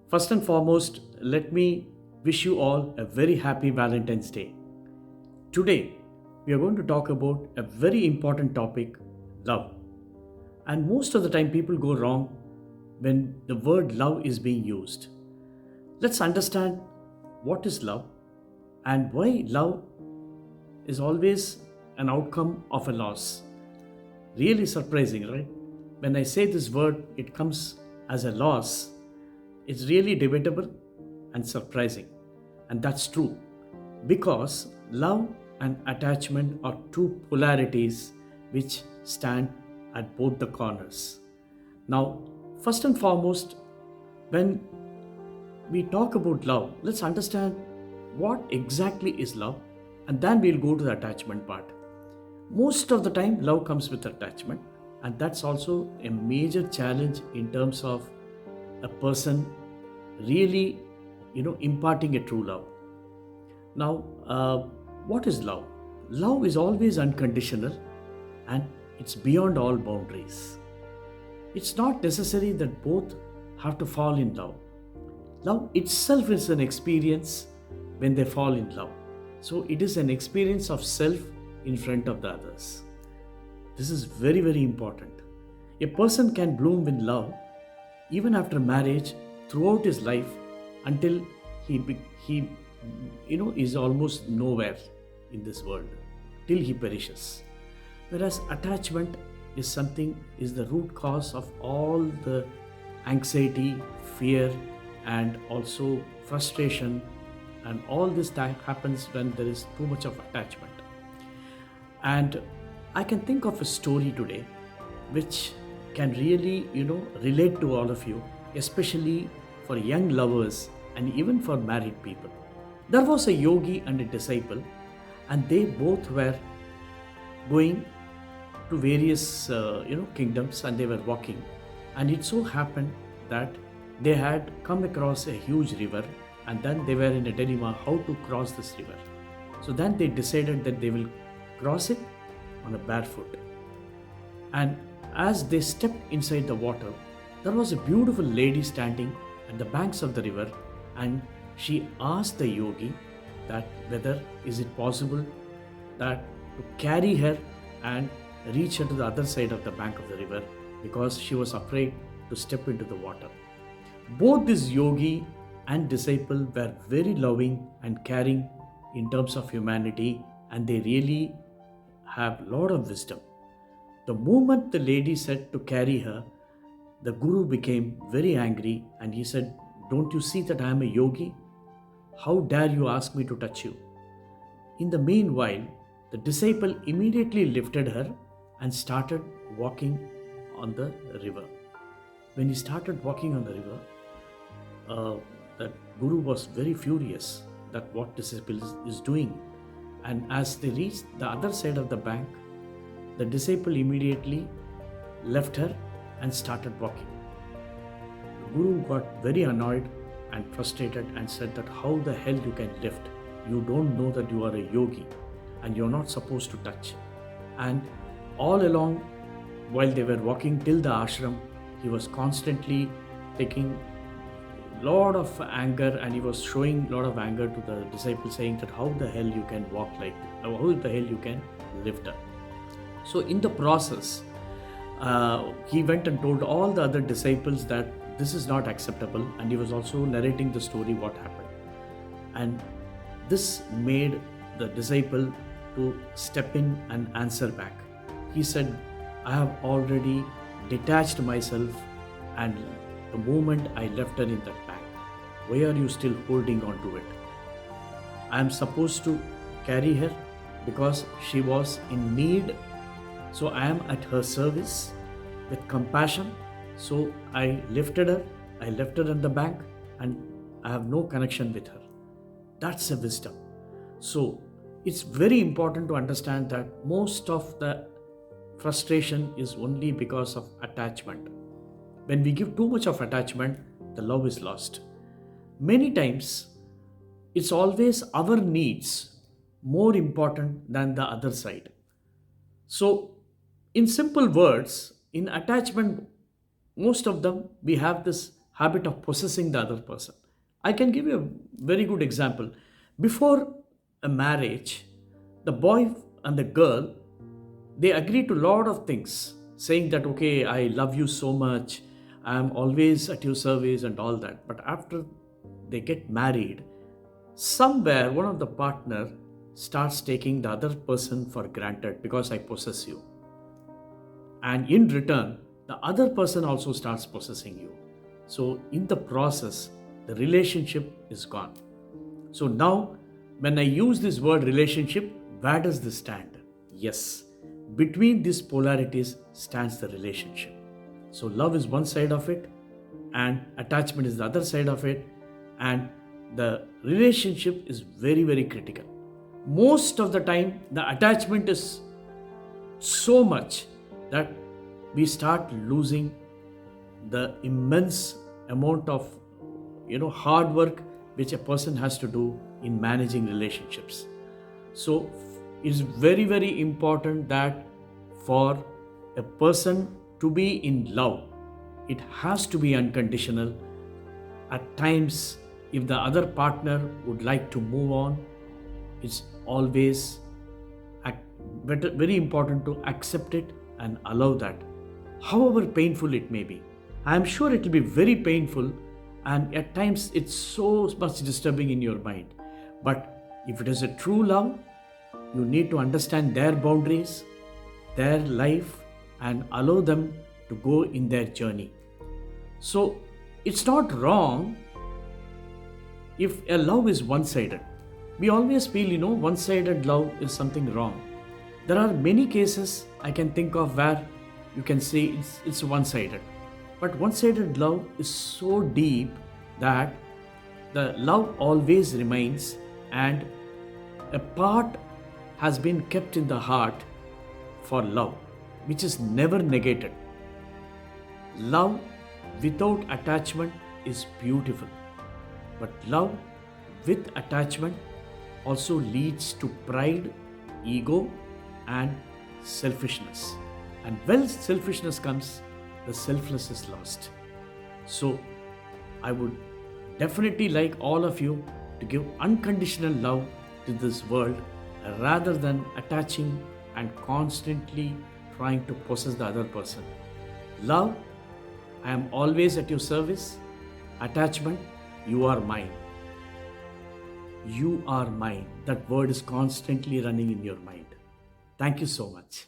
First and foremost, let me wish you all a very happy Valentine's Day. Today, we are going to talk about a very important topic, love. And most of the time, people go wrong when the word love is being used. Let's understand what is love and why love is always an outcome of a loss. Really surprising, right? When I say this word, it comes as a loss. It's really debatable and surprising. And that's true because love and attachment are two polarities which stand at both the corners. Now, first and foremost, when we talk about love, let's understand what exactly is love and then we'll go to the attachment part. Most of the time, love comes with attachment, and that's also a major challenge in terms of a person really, imparting a true love. Now, what is love? Love is always unconditional and it's beyond all boundaries. It's not necessary that both have to fall in love. Love itself is an experience when they fall in love. So it is an experience of self in front of the others. This is very, very important. A person can bloom in love even after marriage throughout his life until he is almost nowhere in this world till he perishes. Whereas attachment is the root cause of all the anxiety, fear, and also frustration, and all this time happens when there is too much of attachment. And I can think of a story today which can really, relate to all of you, especially for young lovers and even for married people. There was a yogi and a disciple, and they both were going to various, kingdoms, and they were walking. And it so happened that they had come across a huge river, and then they were in a dilemma how to cross this river. So then they decided that they will cross it on a barefoot. And as they stepped inside the water, there was a beautiful lady standing at the banks of the river, and she asked the yogi that whether is it possible that to carry her and reach her to the other side of the bank of the river, because she was afraid to step into the water. Both this yogi and disciple were very loving and caring in terms of humanity, and they really have a lot of wisdom. The moment the lady said to carry her, the guru became very angry and he said, "Don't you see that I am a yogi? How dare you ask me to touch you?" In the meanwhile, the disciple immediately lifted her and started walking on the river. When he started walking on the river, that guru was very furious that what disciple is doing. And as they reached the other side of the bank, the disciple immediately left her and started walking. The guru got very annoyed and frustrated and said that how the hell you can lift? You don't know that you are a yogi and you're not supposed to touch. And all along, while they were walking till the ashram, he was constantly taking lot of anger, and he was showing lot of anger to the disciple, saying that how the hell you can walk like, how the hell you can lift up. So in the process, he went and told all the other disciples that this is not acceptable, and he was also narrating the story what happened. And this made the disciple to step in and answer back. He said, "I have already detached myself, and the moment I left her in that bag, why are you still holding on to it? I am supposed to carry her because she was in need. So I am at her service with compassion. So I lifted her, I left her in the bank, and I have no connection with her." That's a wisdom. So it's very important to understand that most of the frustration is only because of attachment. When we give too much of attachment, the love is lost. Many times, it's always our needs more important than the other side. So, in simple words, in attachment, most of them we have this habit of possessing the other person. I can give you a very good example. Before a marriage, the boy and the girl, they agree to a lot of things, saying that, okay, I love you so much, I'm always at your service and all that. But after they get married, somewhere one of the partner starts taking the other person for granted because I possess you. And in return, the other person also starts possessing you. So in the process, the relationship is gone. So now, when I use this word relationship, where does this stand? Yes, between these polarities stands the relationship. So love is one side of it, and attachment is the other side of it, and the relationship is very, very critical. Most of the time, the attachment is so much that we start losing the immense amount of hard work which a person has to do in managing relationships. So it's very, very important that for a person to be in love, it has to be unconditional. At times, if the other partner would like to move on, it's always very important to accept it and allow that, however painful it may be. I am sure it will be very painful, and at times it's so much disturbing in your mind. But if it is a true love, you need to understand their boundaries, their life, and allow them to go in their journey. So it's not wrong if a love is one sided. We always feel, one sided love is something wrong. There are many cases I can think of where you can say it's one sided. But one sided love is so deep that the love always remains, and a part has been kept in the heart for love, which is never negated. Love without attachment is beautiful, but love with attachment also leads to pride, ego, and selfishness. And when selfishness comes, the selfless is lost. So I would definitely like all of you to give unconditional love to this world rather than attaching and constantly trying to possess the other person. Love, I am always at your service. Attachment, you are mine. You are mine. That word is constantly running in your mind. Thank you so much.